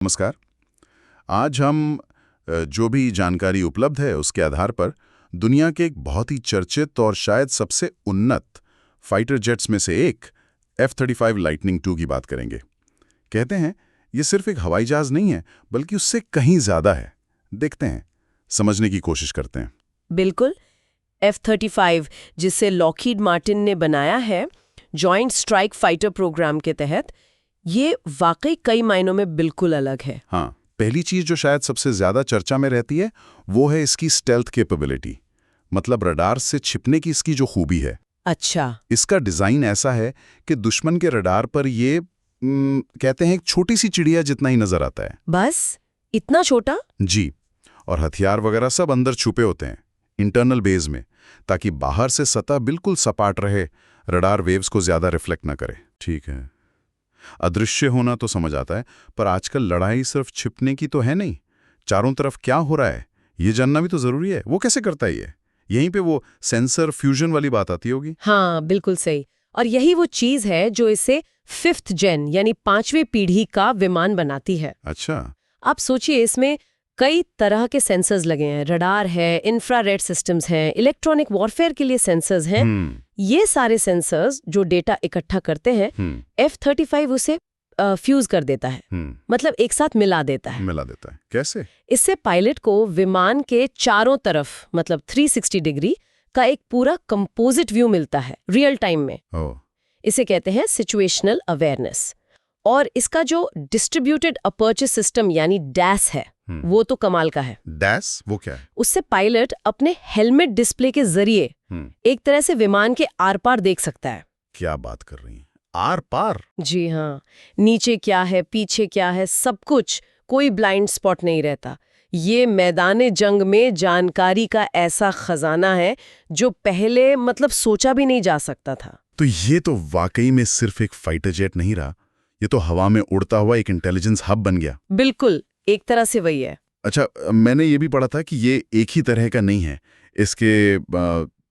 नमस्कार। आज हम जो भी जानकारी उपलब्ध है उसके आधार पर दुनिया के एक बहुत ही चर्चित और शायद सबसे उन्नत फाइटर जेट्स में से एक F-35 लाइटनिंग II की बात करेंगे। कहते हैं ये सिर्फ एक हवाई जहाज नहीं है बल्कि उससे कहीं ज़्यादा है। देखते हैं, समझने की कोशिश करते हैं। बिल्कुल। F-35 जिसे लॉकहीड मार्टिन ने बनाया है जॉइंट स्ट्राइक फाइटर प्रोग्राम के तहत, ये वाकई कई मायनों में बिल्कुल अलग है। हाँ, पहली चीज़ जो शायद सबसे ज़्यादा चर्चा में रहती है वो है इसकी स्टेल्थ कैपेबिलिटी, मतलब रडार से छिपने की इसकी जो खूबी है। अच्छा। इसका डिज़ाइन ऐसा है कि दुश्मन के रडार पर ये कहते हैं एक छोटी सी चिड़िया जितना ही नज़र आता है। बस इतना छोटा? जी, और हथियार वगैरह सब अंदर छुपे होते हैं इंटरनल बेस में, ताकि बाहर से सतह बिल्कुल सपाट रहे, रडार वेव्स को ज़्यादा रिफ्लेक्ट ना करे। ठीक है, अदृश्य होना तो समझ आता है, पर आजकल लड़ाई सिर्फ छिपने की तो है नहीं। चारों तरफ क्या हो रहा है ये जानना भी तो जरूरी है। वो कैसे करता है ये? यहीं पे वो सेंसर फ्यूजन वाली बात आती होगी। हाँ, बिल्कुल सही। और यही वो चीज है जो इसे 5th जेन यानी 5वीं पीढ़ी का विमान बनाती है। अच्छा। आप सोचिए, इसमें कई तरह के सेंसर्स लगे हैं। रडार है, इंफ्रारेड सिस्टम्स हैं, इलेक्ट्रॉनिक वॉरफेयर के लिए सेंसर्स हैं। ये सारे सेंसर्स जो डेटा इकट्ठा करते हैं, F-35 उसे फ्यूज कर देता है, मतलब एक साथ मिला देता है। कैसे? इससे पायलट को विमान के चारों तरफ, मतलब 360 डिग्री का एक पूरा कंपोजिट व्यू मिलता है रियल टाइम में। इसे कहते हैं सिचुएशनल अवेयरनेस। और इसका जो डिस्ट्रीब्यूटेड अपर्चर सिस्टम यानी डैस है, वो तो कमाल का है। डैस वो क्या है? उससे पायलट अपने हेलमेट डिस्प्ले के जरिए एक तरह से विमान के आर पार देख सकता है। क्या बात कर रही हैं? आर पार? जी हाँ, नीचे क्या है, पीछे क्या है, सब कुछ, कोई ब्लाइंड स्पॉट नहीं रहता। ये मैदाने जंग में जानकारी का ऐसा खजाना है जो पहले मतलब सोचा भी नहीं जा सकता था। तो ये तो वाकई में सिर्फ एक फाइटर जेट नहीं रहा, ये तो हवा में उड़ता हुआ एक इंटेलिजेंस हब बन गया। बिल्कुल, एक तरह से वही है। अच्छा, मैंने ये भी पढ़ा था कि ये एक ही तरह का नहीं है। इसके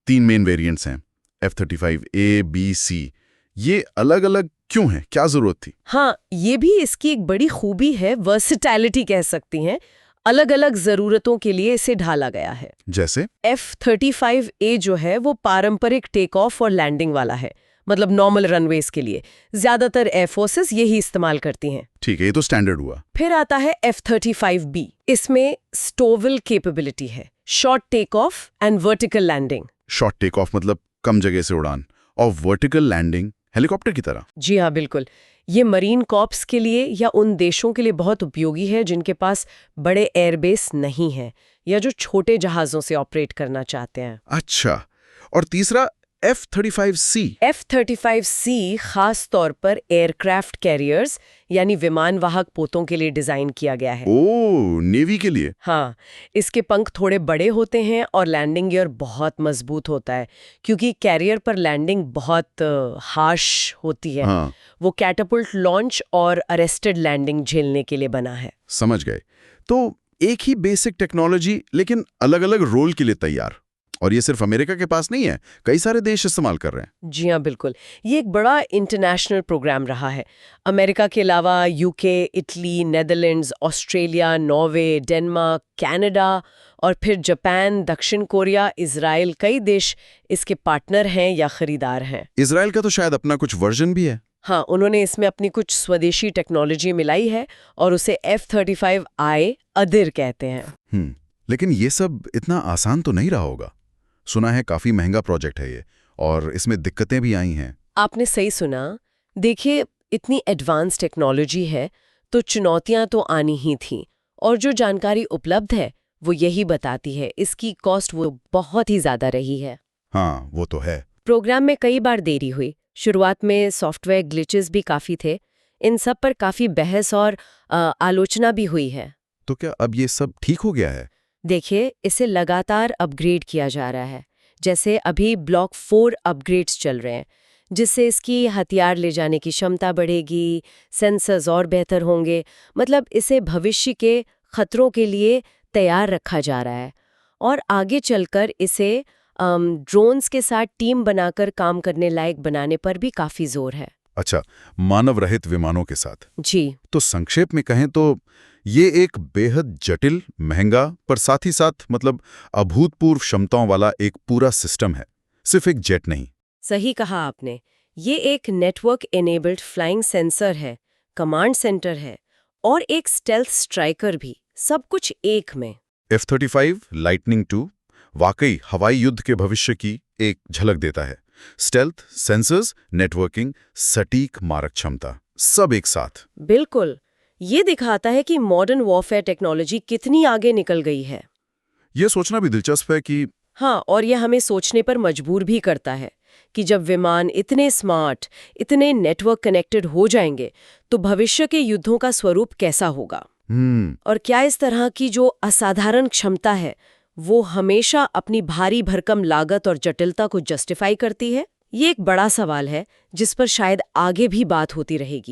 3 मेन वेरिएंट्स हैं, F-35 A, B, C। ये अलग अलग क्यों हैं? क्या जरूरत थी? हाँ, ये भी इसकी एक बड़ी खूबी है, वर्सेटैलिटी कह सकती हैं। अलग अलग जरूरतों के लिए इसे ढाला गया है। जैसे F-35A जो है वो पारंपरिक टेक ऑफ और लैंडिंग वाला है, मतलब नॉर्मल रनवेज के लिए। ज्यादातर एयर फोर्सेस यही इस्तेमाल करती हैं। ठीक है, ये तो स्टैंडर्ड हुआ। फिर आता है F-35B। इसमें स्टोवल कैपेबिलिटी है, short take off and vertical landing. Short take off मतलब कम जगह से उड़ान, और वर्टिकल लैंडिंग हेलीकॉप्टर की तरह। जी हाँ, बिल्कुल। ये मरीन कॉर्प्स के लिए या उन देशों के लिए बहुत उपयोगी है जिनके पास बड़े एयरबेस नहीं है या जो छोटे जहाज़ों से ऑपरेट करना चाहते हैं। अच्छा, और तीसरा F-35C। F-35C खास तौर पर एयरक्राफ्ट कैरियर्स यानी विमान वाहक पोतों के लिए डिजाइन किया गया है। ओह, नेवी के लिए? हाँ, इसके पंख थोड़े बड़े होते हैं और लैंडिंग गियर बहुत मजबूत होता है, क्योंकि कैरियर पर लैंडिंग बहुत हार्श होती है। हाँ। वो कैटापुल्ट लॉन्च और अरेस्टेड लैंडिंग झेलने के लिए बना है। समझ गए। तो एक ही बेसिक टेक्नोलॉजी लेकिन अलग अलग रोल के लिए तैयार। और ये सिर्फ अमेरिका के पास नहीं है, कई सारे देश इस्तेमाल कर रहे हैं। जी हाँ, बिल्कुल। ये एक बड़ा इंटरनेशनल प्रोग्राम रहा है। अमेरिका के अलावा UK, Italy, Netherlands, Australia, Norway, Denmark, Canada और फिर जापान, दक्षिण कोरिया, इजराइल, कई देश इसके पार्टनर हैं या खरीदार हैं। इजराइल का तो शायद अपना कुछ वर्जन भी है। हाँ, उन्होंने इसमें अपनी कुछ स्वदेशी टेक्नोलॉजी मिलाई है और उसे F-35I अदिर कहते हैं। लेकिन ये सब इतना आसान तो नहीं रहा होगा। सुना है काफी महंगा प्रोजेक्ट है ये, और इसमें दिक्कतें भी आई हैं। आपने सही सुना। देखिए, इतनी एडवांस टेक्नोलॉजी है तो चुनौतियां तो आनी ही थीं, और जो जानकारी उपलब्ध है वो यही बताती है इसकी कॉस्ट वो बहुत ही ज्यादा रही है। हाँ, वो तो है। प्रोग्राम में कई बार देरी हुई, शुरुआत में सॉफ्टवेयर ग्लिचेस भी काफी थे। इन सब पर काफी बहस और आलोचना भी हुई है। तो क्या अब ये सब ठीक हो गया है? देखिए, इसे लगातार अपग्रेड किया जा रहा है। जैसे अभी ब्लॉक 4 अपग्रेड्स चल रहे हैं, जिससे इसकी हथियार ले जाने की क्षमता बढ़ेगी, सेंसर्स और बेहतर होंगे। मतलब इसे भविष्य के खतरों के लिए तैयार रखा जा रहा है। और आगे चलकर इसे ड्रोन्स के साथ टीम बनाकर काम करने लायक बनाने पर भी काफ़ी जोर है। अच्छा, मानव रहित विमानों के साथ। जी। तो संक्षेप में कहें तो ये एक बेहद जटिल, महंगा पर साथ ही साथ अभूतपूर्व क्षमताओं वाला एक पूरा सिस्टम है, सिर्फ एक जेट नहीं। सही कहा आपने। ये एक नेटवर्क एनेबल्ड फ्लाइंग सेंसर है, कमांड सेंटर है और एक स्टेल्थ स्ट्राइकर भी, सब कुछ एक में। F-35 लाइटनिंग II वाकई हवाई युद्ध के भविष्य की एक झलक देता है। स्टेल्थ, सेंसर्स, नेटवर्किंग, सटीक मारक क्षमता, सब एक साथ। बिल्कुल। ये दिखाता है कि मॉडर्न वॉरफेयर टेक्नोलॉजी कितनी आगे निकल गई है। ये सोचना भी दिलचस्प है कि हाँ, और यह हमें सोचने पर मजबूर भी करता है कि जब विमान इतने स्मार्ट, इतने नेटवर्क कनेक्टेड हो जाएंगे, तो भविष्य के युद्धों का स्वरूप कैसा होगा? और क्या इस तरह की जो असाधारण क्षमता है, वो हमेशा अपनी भारी भरकम लागत और जटिलता को जस्टिफाई करती है? ये एक बड़ा सवाल है, जिस पर शायद आगे भी बात होती रहेगी।